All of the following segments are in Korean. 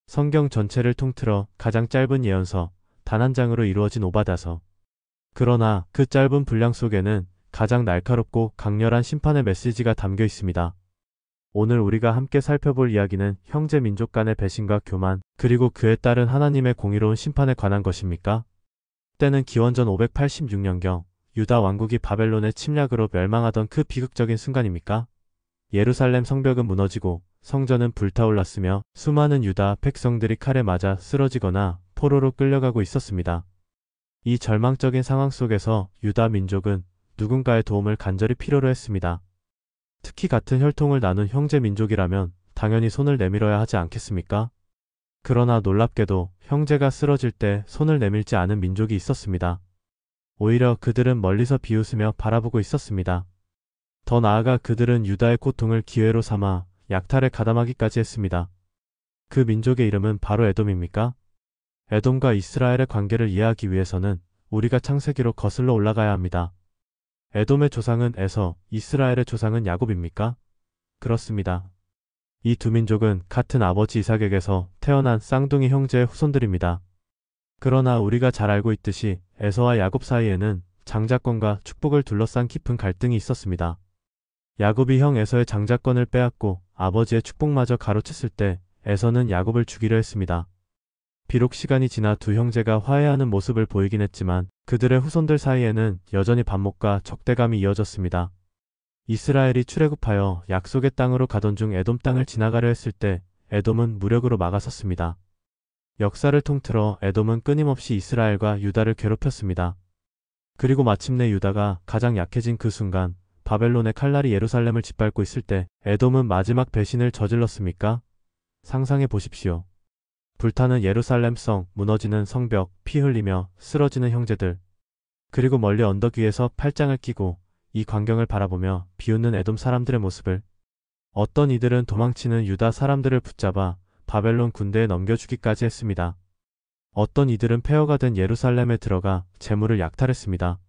성경 전체를 통틀어 가장 짧은 예언서 단 한 장으로 이루어진 오바다서. 그러나 그 짧은 분량 속에는 가장 날카롭고 강렬한 심판의 메시지가 담겨 있습니다. 오늘 우리가 함께 살펴볼 이야기는 형제 민족 간의 배신과 교만, 그리고 그에 따른 하나님의 공의로운 심판에 관한 것입니까? 때는 기원전 586년경 유다 왕국이 바벨론의 침략으로 멸망하던 그 비극적인 순간입니까? 예루살렘 성벽은 무너지고 성전은 불타올랐으며 수많은 유다 백성들이 칼에 맞아 쓰러지거나 포로로 끌려가고 있었습니다. 이 절망적인 상황 속에서 유다 민족은 누군가의 도움을 간절히 필요로 했습니다. 특히 같은 혈통을 나눈 형제 민족이라면 당연히 손을 내밀어야 하지 않겠습니까? 그러나 놀랍게도 형제가 쓰러질 때 손을 내밀지 않은 민족이 있었습니다. 오히려 그들은 멀리서 비웃으며 바라보고 있었습니다. 더 나아가 그들은 유다의 고통을 기회로 삼아 약탈에 가담하기까지 했습니다. 그 민족의 이름은 바로 에돔입니까? 에돔과 이스라엘의 관계를 이해하기 위해서는 우리가 창세기로 거슬러 올라가야 합니다. 에돔의 조상은 에서, 이스라엘의 조상은 야곱입니까? 그렇습니다. 이 두 민족은 같은 아버지 이삭에게서 태어난 쌍둥이 형제의 후손들입니다. 그러나 우리가 잘 알고 있듯이 에서와 야곱 사이에는 장자권과 축복을 둘러싼 깊은 갈등이 있었습니다. 야곱이 형 에서의 장자권을 빼앗고 아버지의 축복마저 가로챘을 때 에서는 야곱을 죽이려 했습니다. 비록 시간이 지나 두 형제가 화해하는 모습을 보이긴 했지만 그들의 후손들 사이에는 여전히 반목과 적대감이 이어졌습니다. 이스라엘이 출애굽하여 약속의 땅으로 가던 중 에돔 땅을 지나가려 했을 때 에돔은 무력으로 막아섰습니다. 역사를 통틀어 에돔은 끊임없이 이스라엘과 유다를 괴롭혔습니다. 그리고 마침내 유다가 가장 약해진 그 순간 바벨론의 칼날이 예루살렘을 짓밟고 있을 때 에돔은 마지막 배신을 저질렀습니까? 상상해 보십시오. 불타는 예루살렘 성, 무너지는 성벽, 피 흘리며 쓰러지는 형제들. 그리고 멀리 언덕 위에서 팔짱을 끼고 이 광경을 바라보며 비웃는 에돔 사람들의 모습을. 어떤 이들은 도망치는 유다 사람들을 붙잡아 바벨론 군대에 넘겨주기까지 했습니다. 어떤 이들은 폐허가 된 예루살렘에 들어가 재물을 약탈했습니다.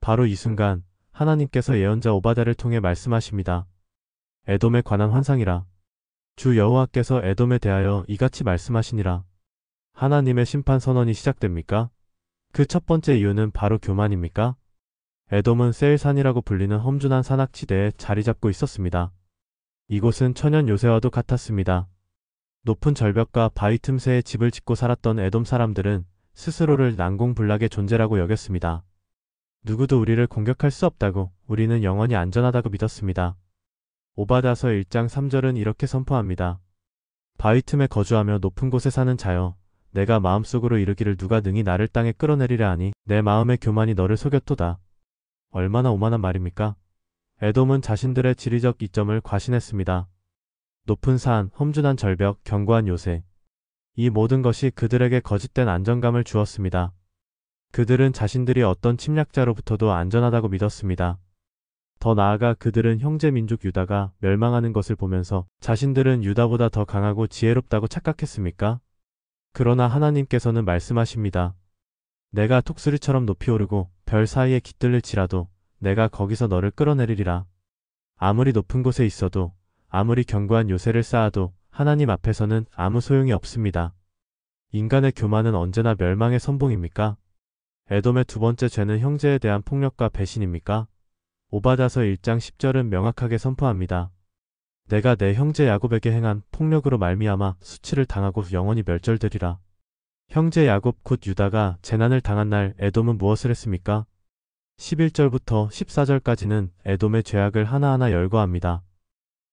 바로 이 순간 하나님께서 예언자 오바댜를 통해 말씀하십니다. 에돔에 관한 환상이라. 주 여호와께서 에돔에 대하여 이같이 말씀하시니라. 하나님의 심판 선언이 시작됩니까? 그 첫 번째 이유는 바로 교만입니까? 에돔은 세일산이라고 불리는 험준한 산악지대에 자리 잡고 있었습니다. 이곳은 천연 요새와도 같았습니다. 높은 절벽과 바위 틈새에 집을 짓고 살았던 에돔 사람들은 스스로를 난공불락의 존재라고 여겼습니다. 누구도 우리를 공격할 수 없다고, 우리는 영원히 안전하다고 믿었습니다. 오바다서 1장 3절은 이렇게 선포합니다. 바위 틈에 거주하며 높은 곳에 사는 자여, 내가 마음속으로 이르기를 누가 능히 나를 땅에 끌어내리라 하니 내 마음의 교만이 너를 속였도다. 얼마나 오만한 말입니까? 에돔은 자신들의 지리적 이점을 과신했습니다. 높은 산, 험준한 절벽, 견고한 요새. 이 모든 것이 그들에게 거짓된 안정감을 주었습니다. 그들은 자신들이 어떤 침략자로부터도 안전하다고 믿었습니다. 더 나아가 그들은 형제 민족 유다가 멸망하는 것을 보면서 자신들은 유다보다 더 강하고 지혜롭다고 착각했습니까? 그러나 하나님께서는 말씀하십니다. 내가 독수리처럼 높이 오르고 별 사이에 깃들릴지라도 내가 거기서 너를 끌어내리리라. 아무리 높은 곳에 있어도, 아무리 견고한 요새를 쌓아도 하나님 앞에서는 아무 소용이 없습니다. 인간의 교만은 언제나 멸망의 선봉입니까? 에돔의 두 번째 죄는 형제에 대한 폭력과 배신입니까? 오바다서 1장 10절은 명확하게 선포합니다. 내가 내 형제 야곱에게 행한 폭력으로 말미암아 수치를 당하고 영원히 멸절되리라. 형제 야곱 곧 유다가 재난을 당한 날 에돔은 무엇을 했습니까? 11절부터 14절까지는 에돔의 죄악을 하나하나 열거합니다.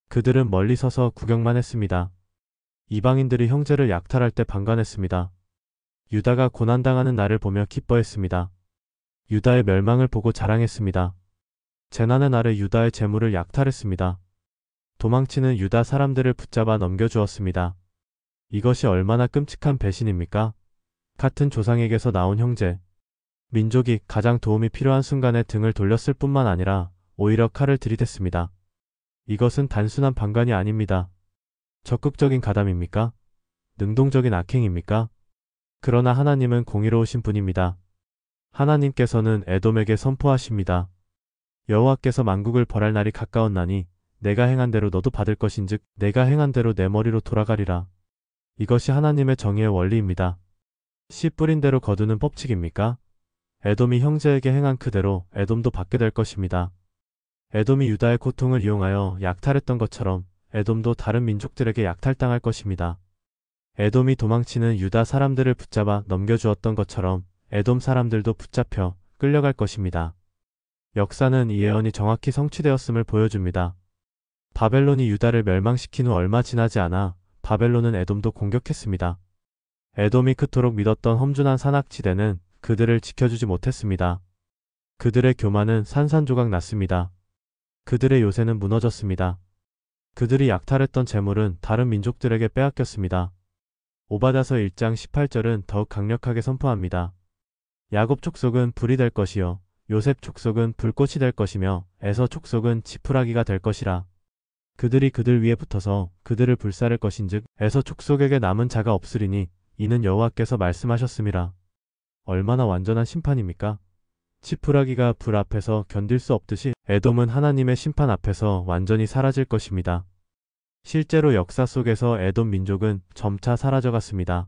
그들은 멀리 서서 구경만 했습니다. 이방인들이 형제를 약탈할 때 방관했습니다. 유다가 고난당하는 날을 보며 기뻐했습니다. 유다의 멸망을 보고 자랑했습니다. 재난의 날에 유다의 재물을 약탈했습니다. 도망치는 유다 사람들을 붙잡아 넘겨주었습니다. 이것이 얼마나 끔찍한 배신입니까? 같은 조상에게서 나온 형제. 민족이 가장 도움이 필요한 순간에 등을 돌렸을 뿐만 아니라 오히려 칼을 들이댔습니다. 이것은 단순한 방관이 아닙니다. 적극적인 가담입니까? 능동적인 악행입니까? 그러나 하나님은 공의로우신 분입니다. 하나님께서는 에돔에게 선포하십니다. 여호와께서 만국을 벌할 날이 가까웠나니 내가 행한 대로 너도 받을 것인즉 내가 행한 대로 내 머리로 돌아가리라. 이것이 하나님의 정의의 원리입니다. 씨 뿌린 대로 거두는 법칙입니까? 에돔이 형제에게 행한 그대로 에돔도 받게 될 것입니다. 에돔이 유다의 고통을 이용하여 약탈했던 것처럼 에돔도 다른 민족들에게 약탈당할 것입니다. 에돔이 도망치는 유다 사람들을 붙잡아 넘겨주었던 것처럼 에돔 사람들도 붙잡혀 끌려갈 것입니다. 역사는 이 예언이 정확히 성취되었음을 보여줍니다. 바벨론이 유다를 멸망시킨 후 얼마 지나지 않아 바벨론은 에돔도 공격했습니다. 에돔이 그토록 믿었던 험준한 산악지대는 그들을 지켜주지 못했습니다. 그들의 교만은 산산조각 났습니다. 그들의 요새는 무너졌습니다. 그들이 약탈했던 재물은 다른 민족들에게 빼앗겼습니다. 오바다서 1장 18절은 더욱 강력하게 선포합니다. 야곱 족속은 불이 될 것이요 요셉 족속은 불꽃이 될 것이며 에서 족속은 지푸라기가 될 것이라. 그들이 그들 위에 붙어서 그들을 불사를 것인즉 에서 족속에게 남은 자가 없으리니 이는 여호와께서 말씀하셨음이라. 얼마나 완전한 심판입니까? 지푸라기가 불 앞에서 견딜 수 없듯이 에돔은 하나님의 심판 앞에서 완전히 사라질 것입니다. 실제로 역사 속에서 에돔 민족은 점차 사라져갔습니다.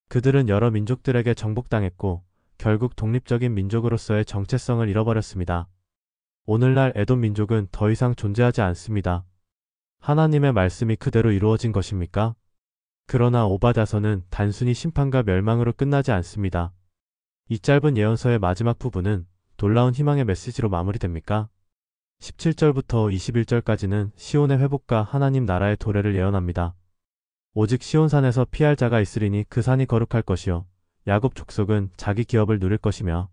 그들은 여러 민족들에게 정복당했고 결국 독립적인 민족으로서의 정체성을 잃어버렸습니다. 오늘날 에돔 민족은 더 이상 존재하지 않습니다. 하나님의 말씀이 그대로 이루어진 것입니까? 그러나 오바다서는 단순히 심판과 멸망으로 끝나지 않습니다. 이 짧은 예언서의 마지막 부분은 놀라운 희망의 메시지로 마무리됩니까? 17절부터 21절까지는 시온의 회복과 하나님 나라의 도래를 예언합니다. 오직 시온산에서 피할 자가 있으리니 그 산이 거룩할 것이요 야곱 족속은 자기 기업을 누릴 것이며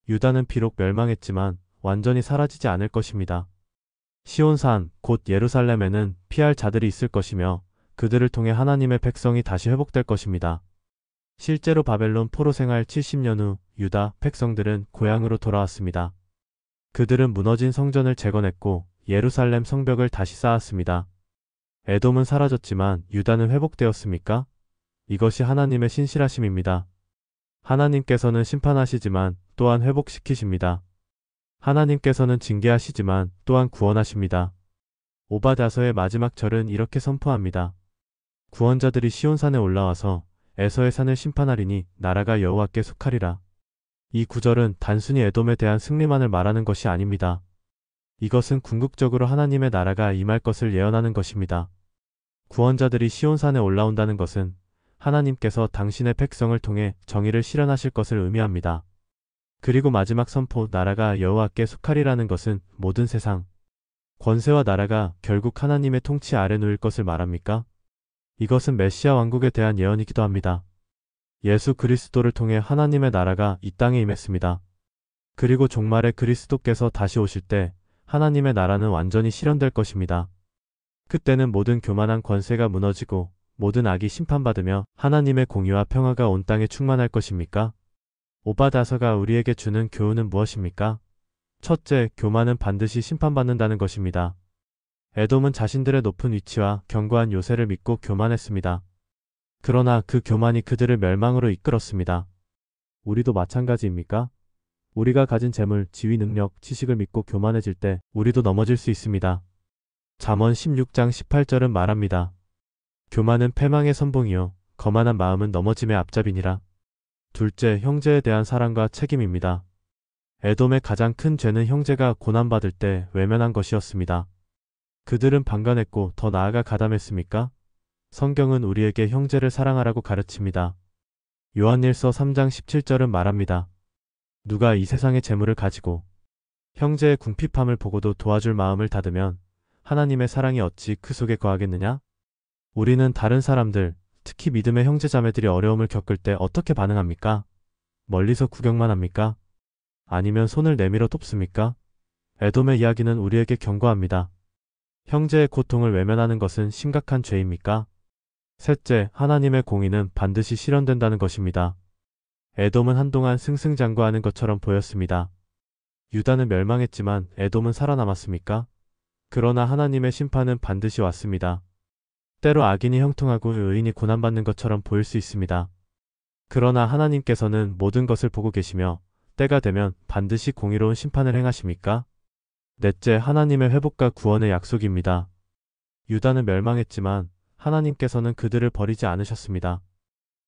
유다는 비록 멸망했지만 완전히 사라지지 않을 것입니다. 시온산 곧 예루살렘에는 피할 자들이 있을 것이며 그들을 통해 하나님의 백성이 다시 회복될 것입니다. 실제로 바벨론 포로 생활 70년 후 유다 백성들은 고향으로 돌아왔습니다. 그들은 무너진 성전을 재건했고 예루살렘 성벽을 다시 쌓았습니다. 에돔은 사라졌지만 유다는 회복되었습니까? 이것이 하나님의 신실하심입니다. 하나님께서는 심판하시지만 또한 회복시키십니다. 하나님께서는 징계하시지만 또한 구원하십니다. 오바다서의 마지막 절은 이렇게 선포합니다. 구원자들이 시온산에 올라와서 에서의 산을 심판하리니 나라가 여호와께 속하리라. 이 구절은 단순히 에돔에 대한 승리만을 말하는 것이 아닙니다. 이것은 궁극적으로 하나님의 나라가 임할 것을 예언하는 것입니다. 구원자들이 시온산에 올라온다는 것은 하나님께서 당신의 백성을 통해 정의를 실현하실 것을 의미합니다. 그리고 마지막 선포 나라가 여호와께 속하리라는 것은 모든 세상, 권세와 나라가 결국 하나님의 통치 아래 놓일 것을 말합니까? 이것은 메시아 왕국에 대한 예언이기도 합니다. 예수 그리스도를 통해 하나님의 나라가 이 땅에 임했습니다. 그리고 종말에 그리스도께서 다시 오실 때 하나님의 나라는 완전히 실현될 것입니다. 그때는 모든 교만한 권세가 무너지고 모든 악이 심판받으며 하나님의 공의와 평화가 온 땅에 충만할 것입니까? 오바다서가 우리에게 주는 교훈은 무엇입니까? 첫째, 교만은 반드시 심판받는다는 것입니다. 에돔은 자신들의 높은 위치와 견고한 요새를 믿고 교만했습니다. 그러나 그 교만이 그들을 멸망으로 이끌었습니다. 우리도 마찬가지입니까? 우리가 가진 재물, 지위, 능력, 지식을 믿고 교만해질 때 우리도 넘어질 수 있습니다. 잠언 16장 18절은 말합니다. 교만은 패망의 선봉이요 거만한 마음은 넘어짐의 앞잡이니라. 둘째, 형제에 대한 사랑과 책임입니다. 에돔의 가장 큰 죄는 형제가 고난받을 때 외면한 것이었습니다. 그들은 방관했고 더 나아가 가담했습니까? 성경은 우리에게 형제를 사랑하라고 가르칩니다. 요한일서 3장 17절은 말합니다. 누가 이 세상의 재물을 가지고 형제의 궁핍함을 보고도 도와줄 마음을 닫으면 하나님의 사랑이 어찌 그 속에 거하겠느냐? 우리는 다른 사람들, 특히 믿음의 형제자매들이 어려움을 겪을 때 어떻게 반응합니까? 멀리서 구경만 합니까? 아니면 손을 내밀어 돕습니까? 에돔의 이야기는 우리에게 경고합니다. 형제의 고통을 외면하는 것은 심각한 죄입니까? 셋째, 하나님의 공의는 반드시 실현된다는 것입니다. 에돔은 한동안 승승장구하는 것처럼 보였습니다. 유다는 멸망했지만 에돔은 살아남았습니까? 그러나 하나님의 심판은 반드시 왔습니다. 때로 악인이 형통하고 의인이 고난받는 것처럼 보일 수 있습니다. 그러나 하나님께서는 모든 것을 보고 계시며 때가 되면 반드시 공의로운 심판을 행하십니까? 넷째, 하나님의 회복과 구원의 약속입니다. 유다는 멸망했지만 하나님께서는 그들을 버리지 않으셨습니다.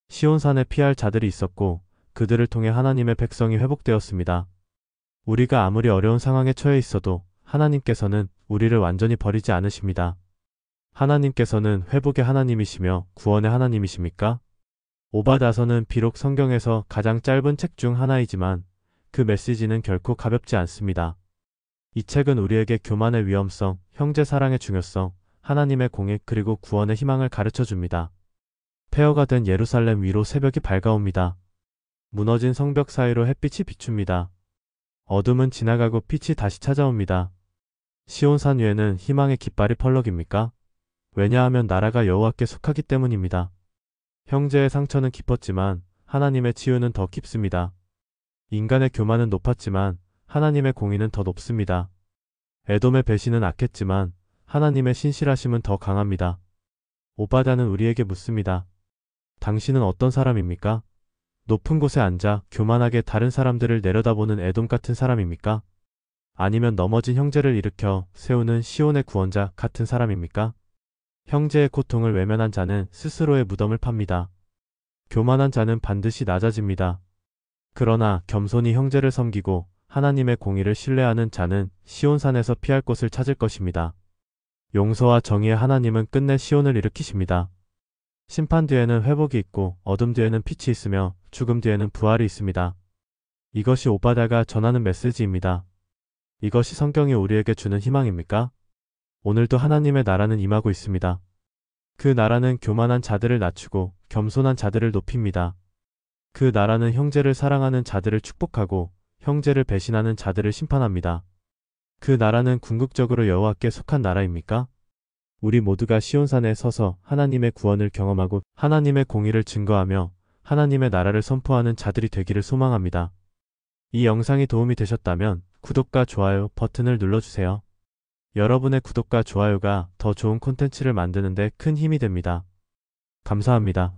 시온산에 피할 자들이 있었고 그들을 통해 하나님의 백성이 회복되었습니다. 우리가 아무리 어려운 상황에 처해 있어도 하나님께서는 우리를 완전히 버리지 않으십니다. 하나님께서는 회복의 하나님이시며 구원의 하나님이십니까? 오바다서는 비록 성경에서 가장 짧은 책 중 하나이지만 그 메시지는 결코 가볍지 않습니다. 이 책은 우리에게 교만의 위험성, 형제 사랑의 중요성, 하나님의 공의 그리고 구원의 희망을 가르쳐 줍니다. 폐허가 된 예루살렘 위로 새벽이 밝아옵니다. 무너진 성벽 사이로 햇빛이 비춥니다. 어둠은 지나가고 빛이 다시 찾아옵니다. 시온산 위에는 희망의 깃발이 펄럭입니까? 왜냐하면 나라가 여호와께 속하기 때문입니다. 형제의 상처는 깊었지만 하나님의 치유는 더 깊습니다. 인간의 교만은 높았지만 하나님의 공의는 더 높습니다. 에돔의 배신은 악했지만 하나님의 신실하심은 더 강합니다. 오바다는 우리에게 묻습니다. 당신은 어떤 사람입니까? 높은 곳에 앉아 교만하게 다른 사람들을 내려다보는 에돔 같은 사람입니까? 아니면 넘어진 형제를 일으켜 세우는 시온의 구원자 같은 사람입니까? 형제의 고통을 외면한 자는 스스로의 무덤을 팝니다. 교만한 자는 반드시 낮아집니다. 그러나 겸손히 형제를 섬기고 하나님의 공의를 신뢰하는 자는 시온산에서 피할 곳을 찾을 것입니다. 용서와 정의의 하나님은 끝내 시온을 일으키십니다. 심판 뒤에는 회복이 있고 어둠 뒤에는 빛이 있으며 죽음 뒤에는 부활이 있습니다. 이것이 오바다가 전하는 메시지입니다. 이것이 성경이 우리에게 주는 희망입니까? 오늘도 하나님의 나라는 임하고 있습니다. 그 나라는 교만한 자들을 낮추고 겸손한 자들을 높입니다. 그 나라는 형제를 사랑하는 자들을 축복하고 형제를 배신하는 자들을 심판합니다. 그 나라는 궁극적으로 여호와께 속한 나라입니까? 우리 모두가 시온산에 서서 하나님의 구원을 경험하고 하나님의 공의를 증거하며 하나님의 나라를 선포하는 자들이 되기를 소망합니다. 이 영상이 도움이 되셨다면 구독과 좋아요 버튼을 눌러주세요. 여러분의 구독과 좋아요가 더 좋은 콘텐츠를 만드는 데 큰 힘이 됩니다. 감사합니다.